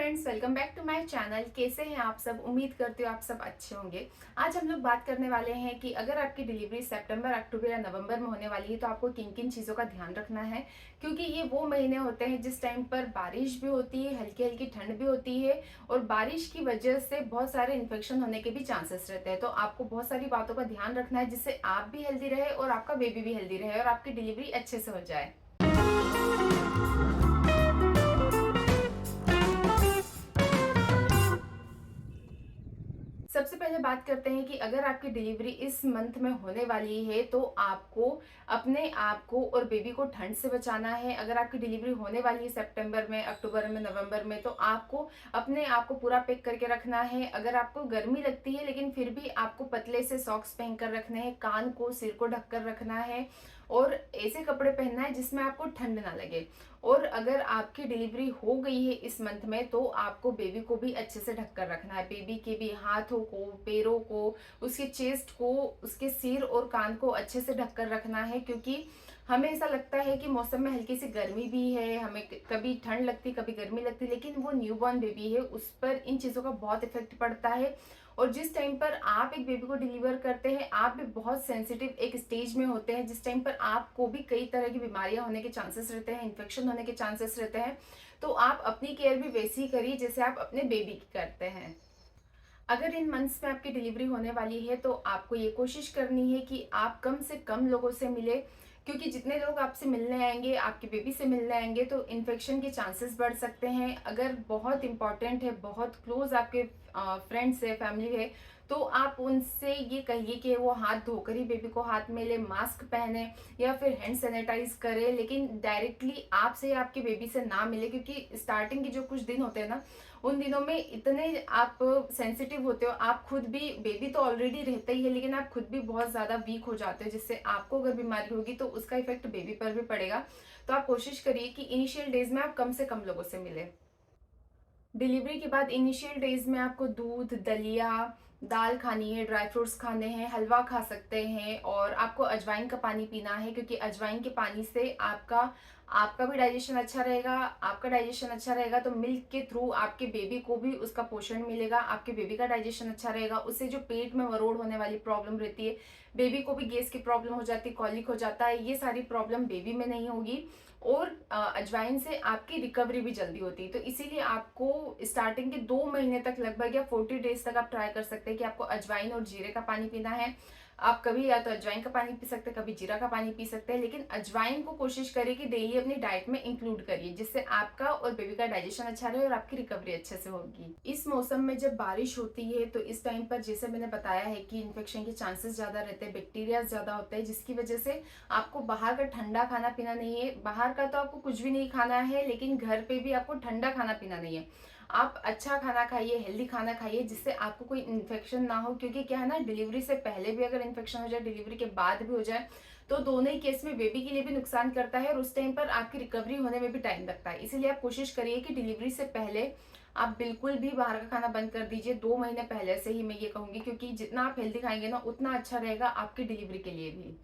Friends, welcome back to my channel. कैसे हैं आप सब? उम्मीद करती हूँ आप सब अच्छे होंगे। आज हम लोग बात करने वाले हैं कि अगर आपकी डिलीवरी सितंबर, अक्टूबर या नवंबर में होने वाली है तो आपको किन किन चीज़ों का ध्यान रखना है, क्योंकि ये वो महीने होते हैं जिस टाइम पर बारिश भी होती है, हल्की हल्की ठंड भी होती है और बारिश की वजह से बहुत सारे इन्फेक्शन होने के भी चांसेस रहते हैं। तो आपको बहुत सारी बातों का ध्यान रखना है जिससे आप भी हेल्दी रहे और आपका बेबी भी हेल्दी रहे और आपकी डिलीवरी अच्छे से हो जाए। सबसे पहले बात करते हैं कि अगर आपकी डिलीवरी इस मंथ में होने वाली है तो आपको अपने आप को और बेबी को ठंड से बचाना है। अगर आपकी डिलीवरी होने वाली है सितंबर में, अक्टूबर में, नवंबर में, तो आपको अपने आप को पूरा पैक करके रखना है। अगर आपको गर्मी लगती है लेकिन फिर भी आपको पतले से सॉक्स पहन कर रखने हैं, कान को, सिर को ढककर रखना है और ऐसे कपड़े पहनना है जिसमें आपको ठंड ना लगे। और अगर आपकी डिलीवरी हो गई है इस मंथ में तो आपको बेबी को भी अच्छे से ढककर रखना है। बेबी के भी हाथों को, पैरों को, उसके चेस्ट को, उसके सिर और कान को अच्छे से ढककर रखना है, क्योंकि हमें ऐसा लगता है कि मौसम में हल्की सी गर्मी भी है, हमें कभी ठंड लगती, कभी गर्मी लगती, लेकिन वो न्यूबॉर्न बेबी है, उस पर इन चीज़ों का बहुत इफेक्ट पड़ता है। और जिस टाइम पर आप एक बेबी को डिलीवर करते हैं आप भी बहुत सेंसिटिव एक स्टेज में होते हैं, जिस टाइम पर आपको भी कई तरह की बीमारियां होने के चांसेस रहते हैं, इन्फेक्शन होने के चांसेस रहते हैं। तो आप अपनी केयर भी वैसी ही करिए जैसे आप अपने बेबी की करते हैं। अगर इन मंथ्स में आपकी डिलीवरी होने वाली है तो आपको ये कोशिश करनी है कि आप कम से कम लोगों से मिले, क्योंकि जितने लोग आपसे मिलने आएंगे, आपके बेबी से मिलने आएंगे, तो इन्फेक्शन के चांसेस बढ़ सकते हैं। अगर बहुत इंपॉर्टेंट है, बहुत क्लोज आपके फ्रेंड्स है, फैमिली है, तो आप उनसे ये कहिए कि वो हाथ धोकर ही बेबी को हाथ में ले, मास्क पहने या फिर हैंड सैनिटाइज करे, लेकिन डायरेक्टली आपसे या आपके बेबी से ना मिले, क्योंकि स्टार्टिंग के जो कुछ दिन होते हैं ना, उन दिनों में इतने आप सेंसिटिव होते हो, आप खुद भी, बेबी तो ऑलरेडी रहता ही है लेकिन आप खुद भी बहुत ज्यादा वीक हो जाते हो, जिससे आपको अगर बीमारी होगी तो उसका इफेक्ट बेबी पर भी पड़ेगा। तो आप कोशिश करिए कि इनिशियल डेज में आप कम से कम लोगों से मिले। डिलीवरी के बाद इनिशियल डेज में आपको दूध, दलिया, दाल खानी है, ड्राई फ्रूट्स खाने हैं, हलवा खा सकते हैं और आपको अजवाइन का पानी पीना है, क्योंकि अजवाइन के पानी से आपका आपका भी डाइजेशन अच्छा रहेगा। आपका डाइजेशन अच्छा रहेगा तो मिल्क के थ्रू आपके बेबी को भी उसका पोषण मिलेगा, आपके बेबी का डाइजेशन अच्छा रहेगा। उससे जो पेट में मरोड़ होने वाली प्रॉब्लम रहती है, बेबी को भी गैस की प्रॉब्लम हो जाती है, कॉलिक हो जाता है, ये सारी प्रॉब्लम बेबी में नहीं होगी। और अजवाइन से आपकी रिकवरी भी जल्दी होती है। तो इसीलिए आपको स्टार्टिंग के 2 महीने तक, लगभग या 40 डेज तक आप ट्राई कर सकते हैं कि आपको अजवाइन और जीरे का पानी पीना है। आप कभी या तो अजवाइन का पानी पी सकते हैं, कभी जीरा का पानी पी सकते हैं, लेकिन अजवाइन को कोशिश करिए कि डेली अपनी डाइट में इंक्लूड करिए, जिससे आपका और बेबी का डाइजेशन अच्छा रहे और आपकी रिकवरी अच्छे से होगी। इस मौसम में जब बारिश होती है तो इस टाइम पर, जैसे मैंने बताया है, कि इन्फेक्शन के चांसेस ज्यादा रहते हैं, बैक्टीरिया ज्यादा होते हैं, जिसकी वजह से आपको बाहर का ठंडा खाना पीना नहीं है। बाहर का तो आपको कुछ भी नहीं खाना है, लेकिन घर पे भी आपको ठंडा खाना पीना नहीं है। आप अच्छा खाना खाइए, हेल्दी खाना खाइए, जिससे आपको कोई इन्फेक्शन ना हो, क्योंकि क्या है ना, डिलीवरी से पहले भी अगर इन्फेक्शन हो जाए, डिलीवरी के बाद भी हो जाए, तो दोनों ही केस में बेबी के लिए भी नुकसान करता है और उस टाइम पर आपकी रिकवरी होने में भी टाइम लगता है। इसीलिए आप कोशिश करिए कि डिलीवरी से पहले आप बिल्कुल भी बाहर का खाना बंद कर दीजिए। 2 महीने पहले से ही मैं ये कहूंगी, क्योंकि जितना आप हेल्दी खाएंगे ना उतना अच्छा रहेगा आपकी डिलीवरी के लिए भी।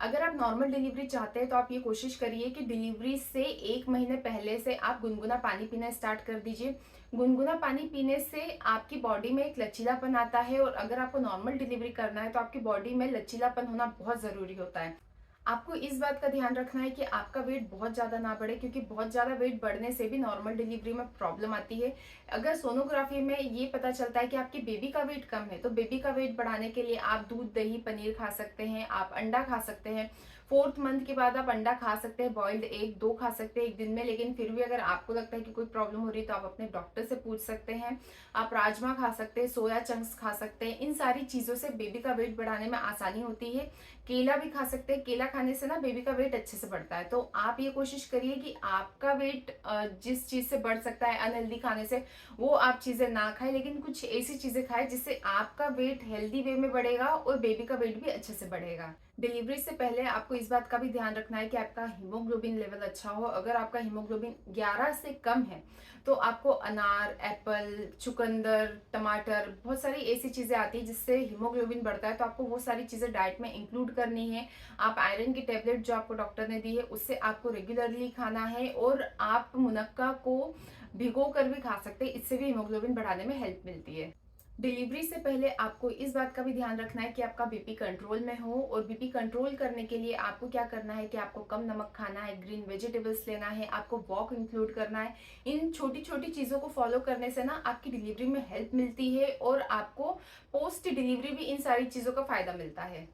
अगर आप नॉर्मल डिलीवरी चाहते हैं तो आप ये कोशिश करिए कि डिलीवरी से 1 महीने पहले से आप गुनगुना पानी पीना स्टार्ट कर दीजिए। गुनगुना पानी पीने से आपकी बॉडी में एक लचीलापन आता है, और अगर आपको नॉर्मल डिलीवरी करना है तो आपकी बॉडी में लचीलापन होना बहुत जरूरी होता है। आपको इस बात का ध्यान रखना है कि आपका वेट बहुत ज्यादा ना बढ़े, क्योंकि बहुत ज्यादा वेट बढ़ने से भी नॉर्मल डिलीवरी में प्रॉब्लम आती है। अगर सोनोग्राफी में ये पता चलता है कि आपके बेबी का वेट कम है, तो बेबी का वेट बढ़ाने के लिए आप दूध, दही, पनीर खा सकते हैं, आप अंडा खा सकते हैं। 4th मंथ के बाद आप अंडा खा सकते हैं, बॉइल्ड एग 2 खा सकते हैं एक दिन में, लेकिन फिर भी अगर आपको लगता है कि कोई प्रॉब्लम हो रही है तो आप अपने डॉक्टर से पूछ सकते हैं। आप राजमा खा सकते हैं, सोया चंक्स खा सकते हैं। इन सारी चीजों से बेबी का वेट बढ़ाने में आसानी होती है। केला भी खा सकते हैं, केला खाने से ना बेबी का वेट अच्छे से बढ़ता है। तो आप ये कोशिश करिए कि आपका वेट जिस चीज से बढ़ सकता है अनहेल्दी खाने से, वो आप चीजें ना खाएं, लेकिन कुछ ऐसी चीजें खाएं जिससे आपका वेट हेल्दी वे में बढ़ेगा और बेबी का वेट भी अच्छे से बढ़ेगा। डिलीवरी से पहले आपको इस बात का भी ध्यान रखना है कि आपका हीमोग्लोबिन लेवल अच्छा हो। अगर आपका हीमोग्लोबिन 11 से कम है तो आपको अनार, एप्पल, चुकंदर, टमाटर, बहुत सारी ऐसी चीजें आती है जिससे हीमोग्लोबिन बढ़ता है, तो आपको वो सारी चीजें डाइट में इंक्लूड करनी है। आप आयरन की टेबलेट जो आपको डॉक्टर ने दी है उससे आपको रेगुलरली खाना है, और आप मुनक्का को भिगो कर भी खा सकते हैं, इससे भी हीमोग्लोबिन बढ़ाने में हेल्प मिलती है। डिलीवरी से पहले आपको इस बात का भी ध्यान रखना है कि आपका बीपी कंट्रोल में हो, और बीपी कंट्रोल करने के लिए आपको क्या करना है कि आपको कम नमक खाना है, ग्रीन वेजिटेबल्स लेना है, आपको वॉक इंक्लूड करना है। इन छोटी छोटी चीज़ों को फॉलो करने से ना आपकी डिलीवरी में हेल्प मिलती है, और आपको पोस्ट डिलीवरी भी इन सारी चीज़ों का फायदा मिलता है।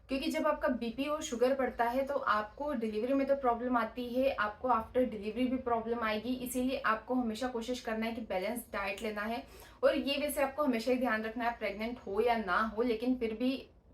क्योंकि जब आपका बीपी और शुगर बढ़ता है तो आपको डिलीवरी में तो प्रॉब्लम आती है, आपको आफ्टर डिलीवरी भी प्रॉब्लम आएगी। इसीलिए आपको हमेशा कोशिश करना है कि बैलेंस डाइट लेना है। और ये वैसे आपको हमेशा ही ध्यान रखना है, प्रेग्नेंट हो या ना हो, लेकिन फिर भी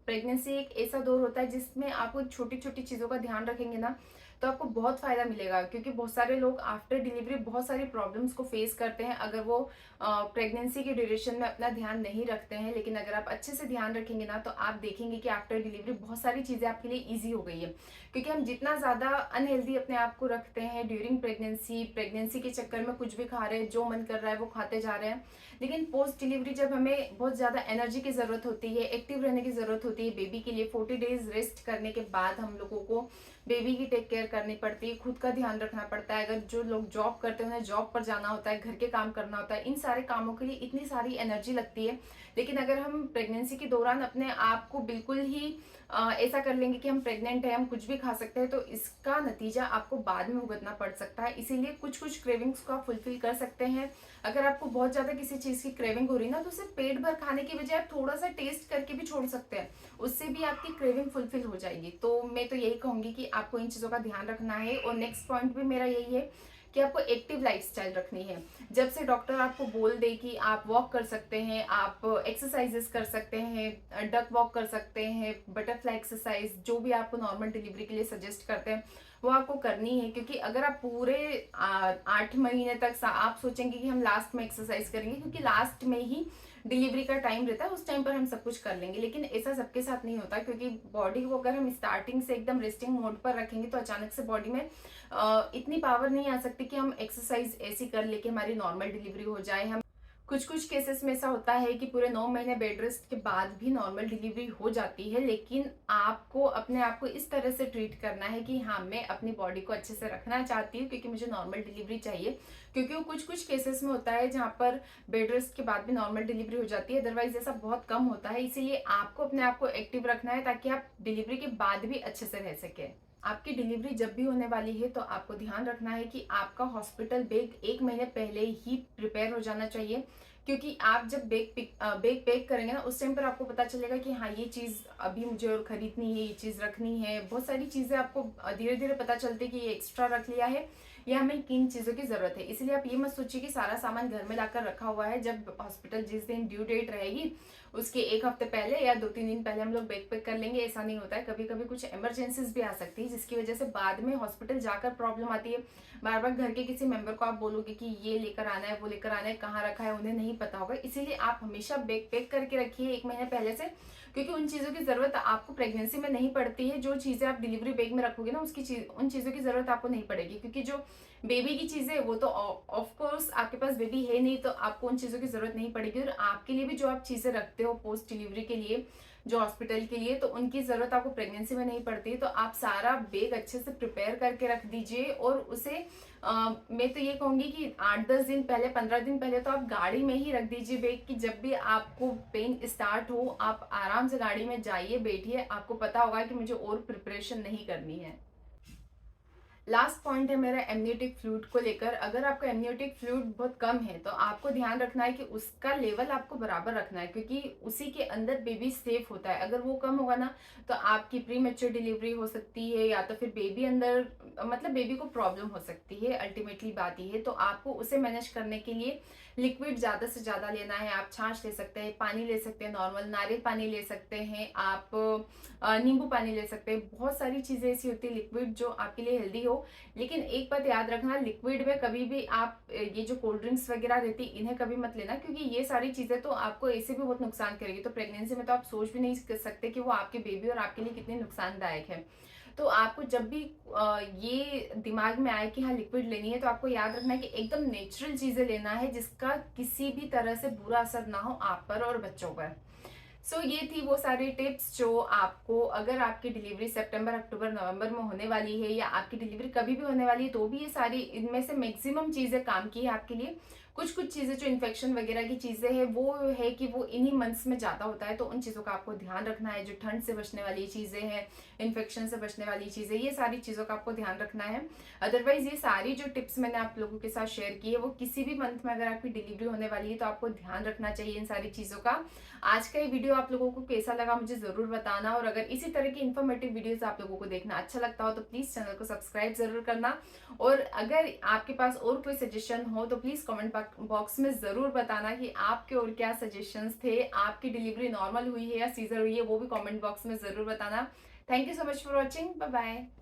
प्रेगनेंसी एक ऐसा दौर होता है जिसमें आप छोटी छोटी चीज़ों का ध्यान रखेंगे ना, तो आपको बहुत फायदा मिलेगा। क्योंकि बहुत सारे लोग आफ्टर डिलीवरी बहुत सारी प्रॉब्लम्स को फेस करते हैं अगर वो प्रेगनेंसी के ड्यूरेशन में अपना ध्यान नहीं रखते हैं। लेकिन अगर आप अच्छे से ध्यान रखेंगे ना, तो आप देखेंगे कि आफ्टर डिलीवरी बहुत सारी चीज़ें आपके लिए ईजी हो गई है। क्योंकि हम जितना ज़्यादा अनहेल्दी अपने आप को रखते हैं ड्यूरिंग प्रेगनेंसी के चक्कर में कुछ भी खा रहे हैं, जो मन कर रहा है वो खाते जा रहे हैं। लेकिन पोस्ट डिलीवरी जब हमें बहुत ज़्यादा एनर्जी की ज़रूरत होती है, एक्टिव रहने की ज़रूरत होती है बेबी के लिए, 40 डेज रेस्ट करने के बाद हम लोगों को बेबी की टेक केयर करनी पड़ती है, खुद का ध्यान रखना पड़ता है। अगर जो लोग जॉब करते हैं उन्हें जॉब पर जाना होता है, घर के काम करना होता है, इन सारे कामों के लिए इतनी सारी एनर्जी लगती है। लेकिन अगर हम प्रेगनेंसी के दौरान अपने आप को बिल्कुल ही ऐसा कर लेंगे कि हम प्रेग्नेंट हैं, हम कुछ भी खा सकते हैं, तो इसका नतीजा आपको बाद में भुगतना पड़ सकता है। इसीलिए कुछ कुछ क्रेविंग्स को आप फुलफिल कर सकते हैं। अगर आपको बहुत ज्यादा किसी चीज की क्रेविंग हो रही है ना, तो सिर्फ पेट भर खाने की बजाय आप थोड़ा सा टेस्ट करके भी छोड़ सकते हैं, उससे भी आपकी क्रेविंग फुलफिल हो जाएगी। तो मैं तो यही कहूंगी कि आपको इन चीजों का ध्यान रखना है। और नेक्स्ट पॉइंट भी मेरा यही है कि आपको एक्टिव लाइफस्टाइल रखनी है। जब से डॉक्टर आपको बोल दे कि आप वॉक कर सकते हैं, आप एक्सरसाइजेस कर सकते हैं, डक वॉक कर सकते हैं, बटरफ्लाई एक्सरसाइज, जो भी आपको नॉर्मल डिलीवरी के लिए सजेस्ट करते हैं वो आपको करनी है। क्योंकि अगर आप पूरे 8 महीने तक आप सोचेंगे कि हम लास्ट में एक्सरसाइज करेंगे, क्योंकि लास्ट में ही डिलीवरी का टाइम रहता है, उस टाइम पर हम सब कुछ कर लेंगे, लेकिन ऐसा सबके साथ नहीं होता। क्योंकि बॉडी को अगर हम स्टार्टिंग से एकदम रेस्टिंग मोड पर रखेंगे तो अचानक से बॉडी में इतनी पावर नहीं आ सकती कि हम एक्सरसाइज ऐसी कर ले कि हमारी नॉर्मल डिलीवरी हो जाए। हम कुछ कुछ केसेस में ऐसा होता है कि पूरे 9 महीने बेड रेस्ट के बाद भी नॉर्मल डिलीवरी हो जाती है। लेकिन आपको अपने आप को इस तरह से ट्रीट करना है कि हाँ, मैं अपनी बॉडी को अच्छे से रखना चाहती हूँ क्योंकि मुझे नॉर्मल डिलीवरी चाहिए। क्योंकि वो कुछ कुछ केसेस में होता है जहाँ पर बेड रेस्ट के बाद भी नॉर्मल डिलीवरी हो जाती है, अदरवाइज ऐसा बहुत कम होता है। इसीलिए आपको अपने आप को एक्टिव रखना है ताकि आप डिलीवरी के बाद भी अच्छे से रह सके। आपकी डिलीवरी जब भी होने वाली है तो आपको ध्यान रखना है कि आपका हॉस्पिटल बैग 1 महीने पहले ही प्रिपेयर हो जाना चाहिए। क्योंकि आप जब बैग पैक करेंगे ना, उस टाइम पर आपको पता चलेगा कि हाँ, ये चीज़ अभी मुझे और खरीदनी है, ये चीज़ रखनी है। बहुत सारी चीज़ें आपको धीरे धीरे पता चलती है कि ये एक्स्ट्रा रख लिया है या हमें किन चीज़ों की ज़रूरत है। इसलिए आप ये मत सोचिए कि सारा सामान घर में लाकर रखा हुआ है, जब हॉस्पिटल जिस दिन ड्यू डेट रहेगी उसके 1 हफ्ते पहले या 2-3 दिन पहले हम लोग बैग पैक कर लेंगे, ऐसा नहीं होता है। कभी कभी कुछ इमरजेंसीज भी आ सकती है जिसकी वजह से बाद में हॉस्पिटल जाकर प्रॉब्लम आती है। बार बार घर के किसी मेंबर को आप बोलोगे कि ये लेकर आना है, वो लेकर आना है, कहाँ रखा है, उन्हें नहीं पता होगा। इसीलिए आप हमेशा बैग पैक करके रखिए 1 महीने पहले से, क्योंकि उन चीज़ों की ज़रूरत आपको प्रेगनेंसी में नहीं पड़ती है। जो चीज़ें आप डिलीवरी बैग में रखोगे ना, उन चीज़ों की ज़रूरत आपको नहीं पड़ेगी। क्योंकि जो बेबी की चीज़ें वो तो ऑफ कोर्स आपके पास बेबी है नहीं, तो आपको उन चीज़ों की ज़रूरत नहीं पड़ेगी। और आपके लिए भी जो आप चीज़ें रखते हो पोस्ट डिलीवरी के लिए, जो हॉस्पिटल के लिए, तो उनकी ज़रूरत आपको प्रेगनेंसी में नहीं पड़ती। तो आप सारा बैग अच्छे से प्रिपेयर करके रख दीजिए। और उसे मैं तो ये कहूँगी कि 8-10 दिन पहले, 15 दिन पहले तो आप गाड़ी में ही रख दीजिए बैग, कि जब भी आपको पेन स्टार्ट हो आप आराम से गाड़ी में जाइए, बैठिए, आपको पता होगा कि मुझे और प्रिपरेशन नहीं करनी है। लास्ट पॉइंट है मेरा एमनियोटिक फ्लूइड को लेकर। अगर आपका एमनियोटिक फ्लूइड बहुत कम है तो आपको ध्यान रखना है कि उसका लेवल आपको बराबर रखना है, क्योंकि उसी के अंदर बेबी सेफ होता है। अगर वो कम होगा ना, तो आपकी प्री मैच्योर डिलीवरी हो सकती है, या तो फिर बेबी अंदर, मतलब बेबी को प्रॉब्लम हो सकती है। अल्टीमेटली बात ये है। तो आपको उसे मैनेज करने के लिए लिक्विड ज़्यादा से ज़्यादा लेना है। आप छाछ ले सकते हैं, पानी ले सकते हैं, नॉर्मल नारियल पानी ले सकते हैं, आप नींबू पानी ले सकते हैं। बहुत सारी चीज़ें ऐसी होती है लिक्विड जो आपके लिए हेल्दी हो। लेकिन एक बात याद रखना, लिक्विड में कभी भी आप ये जो कोल्ड ड्रिंक्स वगैरह रहती है इन्हें कभी मत लेना, क्योंकि ये सारी चीज़ें तो आपको ऐसे भी बहुत नुकसान करेगी। तो प्रेगनेंसी में तो आप सोच भी नहीं कर सकते कि वो आपके बेबी और आपके लिए कितनी नुकसानदायक है। तो आपको जब भी ये दिमाग में आए कि हाँ लिक्विड लेनी है, तो आपको याद रखना है कि एकदम नेचुरल चीज़ें लेना है जिसका किसी भी तरह से बुरा असर ना हो आप पर और बच्चों पर। सो ये थी वो सारी टिप्स जो आपको, अगर आपकी डिलीवरी सितंबर, अक्टूबर, नवंबर में होने वाली है या आपकी डिलीवरी कभी भी होने वाली है, तो भी ये सारी, इनमें से मैक्सिमम चीज़ें काम की है आपके लिए। कुछ कुछ चीज़ें जो इन्फेक्शन वगैरह की चीज़ें हैं वो है कि वो इन्हीं मंथ्स में ज़्यादा होता है, तो उन चीज़ों का आपको ध्यान रखना है। जो ठंड से बचने वाली चीज़ें हैं, इन्फेक्शन से बचने वाली चीज़ें, ये सारी चीज़ों का आपको ध्यान रखना है। अदरवाइज ये सारी जो टिप्स मैंने आप लोगों के साथ शेयर की है, वो किसी भी मंथ में अगर आपकी डिलीवरी होने वाली है तो आपको ध्यान रखना चाहिए इन सारी चीज़ों का। आज का ये वीडियो आप लोगों को कैसा लगा मुझे ज़रूर बताना, और अगर इसी तरह की इन्फॉर्मेटिव वीडियोस आप लोगों को देखना अच्छा लगता हो तो प्लीज़ चैनल को सब्सक्राइब ज़रूर करना। और अगर आपके पास और कोई सजेशन हो तो प्लीज़ कमेंट बॉक्स में ज़रूर बताना कि आपके और क्या सजेशंस थे। आपकी डिलीवरी नॉर्मल हुई है या सीजर हुई है, वो भी कमेंट बॉक्स में ज़रूर बताना। Thank you so much for watching. Bye bye.